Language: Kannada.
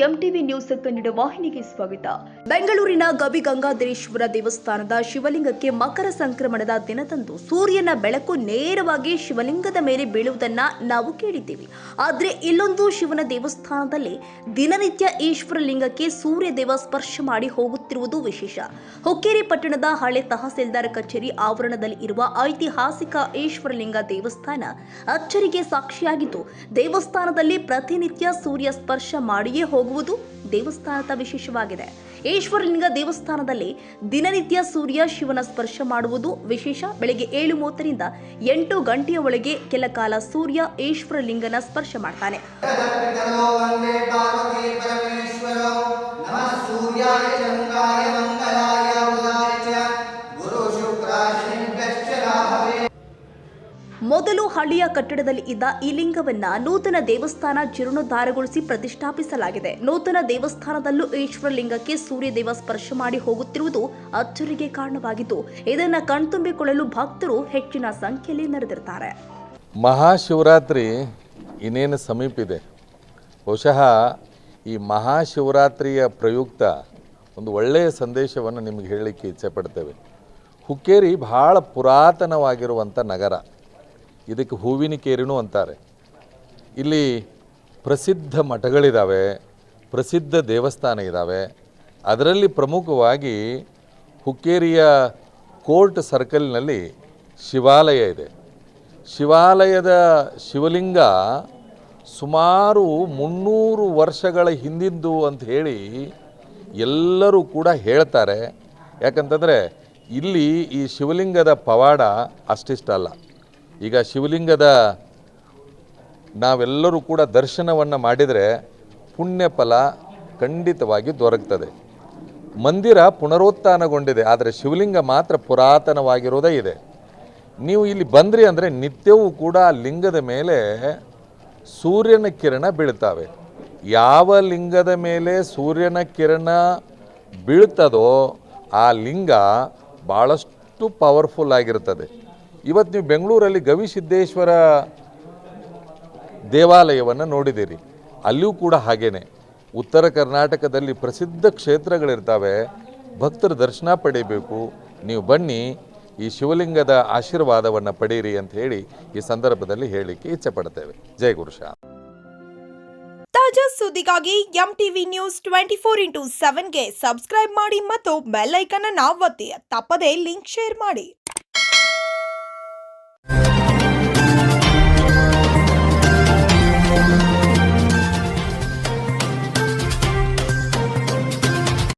ಎಂಟಿವಿ ನ್ಯೂಸ್ ಕನ್ನಡ ವಾಹಿನಿಗೆ ಸ್ವಾಗತ. ಬೆಂಗಳೂರಿನ ಗವಿಗಂಗಾಧರೇಶ್ವರ ದೇವಸ್ಥಾನದ ಶಿವಲಿಂಗಕ್ಕೆ ಮಕರ ಸಂಕ್ರಮಣದ ದಿನದಂದು ಸೂರ್ಯನ ಬೆಳಕು ನೇರವಾಗಿ ಶಿವಲಿಂಗದ ಮೇಲೆ ಬೀಳುವುದನ್ನ ನಾವು ಕೇಳಿದ್ದೇವೆ. ಆದರೆ ಇಲ್ಲೊಂದು ಶಿವನ ದೇವಸ್ಥಾನದಲ್ಲಿ ದಿನನಿತ್ಯ ಈಶ್ವರಲಿಂಗಕ್ಕೆ ಸೂರ್ಯದೇವ ಸ್ಪರ್ಶ ಮಾಡಿ ಹೋಗುತ್ತಿರುವುದು ವಿಶೇಷ. ಹುಕ್ಕೇರಿ ಪಟ್ಟಣದ ಹಳೆ ತಹಸೀಲ್ದಾರ್ ಕಚೇರಿ ಆವರಣದಲ್ಲಿ ಇರುವ ಐತಿಹಾಸಿಕ ಈಶ್ವರಲಿಂಗ ದೇವಸ್ಥಾನ ಅಚ್ಚರಿಗೆ ಸಾಕ್ಷಿಯಾಗಿದ್ದು, ದೇವಸ್ಥಾನದಲ್ಲಿ ಪ್ರತಿನಿತ್ಯ ಸೂರ್ಯ ಸ್ಪರ್ಶ ಮಾಡಿಯೇ ಹೋಗುವುದು ದೇವಸ್ಥಾನದ ವಿಶೇಷವಾಗಿದೆ. ಈಶ್ವರಲಿಂಗ ದೇವಸ್ಥಾನದಲ್ಲಿ ದಿನನಿತ್ಯ ಸೂರ್ಯ ಶಿವನ ಸ್ಪರ್ಶ ಮಾಡುವುದು ವಿಶೇಷ. ಬೆಳಗ್ಗೆ 7:30ರಿಂದ 8 ಗಂಟೆಯ ಒಳಗೆ ಕೆಲ ಕಾಲ ಸೂರ್ಯ ಈಶ್ವರಲಿಂಗನ ಸ್ಪರ್ಶ ಮಾಡ್ತಾನೆ. ಮೊದಲು ಹಳ್ಳಿಯ ಕಟ್ಟಡದಲ್ಲಿ ಇದ್ದ ಈ ಲಿಂಗವನ್ನ ನೂತನ ದೇವಸ್ಥಾನ ಜೀರ್ಣೋದ್ಧಾರಗೊಳಿಸಿ ಪ್ರತಿಷ್ಠಾಪಿಸಲಾಗಿದೆ. ನೂತನ ದೇವಸ್ಥಾನದಲ್ಲೂ ಈಶ್ವರಲಿಂಗಕ್ಕೆ ಸೂರ್ಯದೇವ ಸ್ಪರ್ಶ ಮಾಡಿ ಹೋಗುತ್ತಿರುವುದು ಅಚ್ಚರಿಗೆ ಕಾರಣವಾಗಿದ್ದು, ಇದನ್ನ ಕಣ್ತುಂಬಿಕೊಳ್ಳಲು ಭಕ್ತರು ಹೆಚ್ಚಿನ ಸಂಖ್ಯೆಯಲ್ಲಿ ನೆರೆದಿರುತ್ತಾರೆ. ಮಹಾಶಿವರಾತ್ರಿ ಇನ್ನೇನು ಸಮೀಪಿದೆ. ಬಹುಶಃ ಈ ಮಹಾಶಿವರಾತ್ರಿಯ ಪ್ರಯುಕ್ತ ಒಂದು ಒಳ್ಳೆಯ ಸಂದೇಶವನ್ನು ನಿಮಗೆ ಹೇಳಲಿಕ್ಕೆ ಇಚ್ಛೆ ಪಡ್ತೇವೆ. ಹುಕ್ಕೇರಿ ಬಹಳ ಪುರಾತನವಾಗಿರುವಂಥ ನಗರ. ಇದಕ್ಕೆ ಹೂವಿನ ಕೇರಿನೂ ಅಂತಾರೆ. ಇಲ್ಲಿ ಪ್ರಸಿದ್ಧ ಮಠಗಳಿದ್ದಾವೆ, ಪ್ರಸಿದ್ಧ ದೇವಸ್ಥಾನ ಇದ್ದಾವೆ. ಅದರಲ್ಲಿ ಪ್ರಮುಖವಾಗಿ ಹುಕ್ಕೇರಿಯ ಕೋರ್ಟ್ ಸರ್ಕಲ್ನಲ್ಲಿ ಶಿವಾಲಯ ಇದೆ. ಶಿವಾಲಯದ ಶಿವಲಿಂಗ ಸುಮಾರು 300 ವರ್ಷಗಳ ಹಿಂದಿಂದು ಅಂತ ಹೇಳಿ ಎಲ್ಲರೂ ಕೂಡ ಹೇಳ್ತಾರೆ. ಯಾಕಂತಂದರೆ ಇಲ್ಲಿ ಈ ಶಿವಲಿಂಗದ ಪವಾಡ ಅಷ್ಟಿಷ್ಟಲ್ಲ. ಈಗ ಶಿವಲಿಂಗದ ನಾವೆಲ್ಲರೂ ಕೂಡ ದರ್ಶನವನ್ನು ಮಾಡಿದರೆ ಪುಣ್ಯ ಫಲ ಖಂಡಿತವಾಗಿ ದೊರಕ್ತದೆ. ಮಂದಿರ ಪುನರುತ್ಥಾನಗೊಂಡಿದೆ, ಆದರೆ ಶಿವಲಿಂಗ ಮಾತ್ರ ಪುರಾತನವಾಗಿರೋದೇ ಇದೆ. ನೀವು ಇಲ್ಲಿ ಬಂದ್ರಿ ಅಂದರೆ ನಿತ್ಯವೂ ಕೂಡ ಲಿಂಗದ ಮೇಲೆ ಸೂರ್ಯನ ಕಿರಣ ಬೀಳ್ತವೆ. ಯಾವ ಲಿಂಗದ ಮೇಲೆ ಸೂರ್ಯನ ಕಿರಣ ಬೀಳ್ತದೋ ಆ ಲಿಂಗ ಭಾಳಷ್ಟು ಪವರ್ಫುಲ್ ಆಗಿರ್ತದೆ. ಇವತ್ತು ನೀವು ಬೆಂಗಳೂರಲ್ಲಿ ಗವಿಸಿದ್ದೇಶ್ವರ ದೇವಾಲಯವನ್ನು ನೋಡಿದ್ದೀರಿ, ಅಲ್ಲಿಯೂ ಕೂಡ ಹಾಗೇನೆ. ಉತ್ತರ ಕರ್ನಾಟಕದಲ್ಲಿ ಪ್ರಸಿದ್ಧ ಕ್ಷೇತ್ರಗಳಿರ್ತವೆ. ಭಕ್ತರ ದರ್ಶನ ಪಡೆಯಬೇಕು, ನೀವು ಬನ್ನಿ, ಈ ಶಿವಲಿಂಗದ ಆಶೀರ್ವಾದವನ್ನು ಪಡೆಯಿರಿ ಅಂತ ಹೇಳಿ ಈ ಸಂದರ್ಭದಲ್ಲಿ ಹೇಳಲಿಕ್ಕೆ ಇಚ್ಛೆ ಪಡ್ತೇವೆ. ಜೈ ಗುರುಶಾ. ತಾಜಾ ಸುದ್ದಿಗಾಗಿ ಎಂಟಿವಿ ನ್ಯೂಸ್ 24x7ಗೆ ಸಬ್ಸ್ಕ್ರೈಬ್ ಮಾಡಿ ಮತ್ತು ಬೆಲ್ ಐಕಾನ್ ಅನ್ನು ಒತ್ತಿ. ತಪ್ಪದೇ ಲಿಂಕ್ ಶೇರ್ ಮಾಡಿ.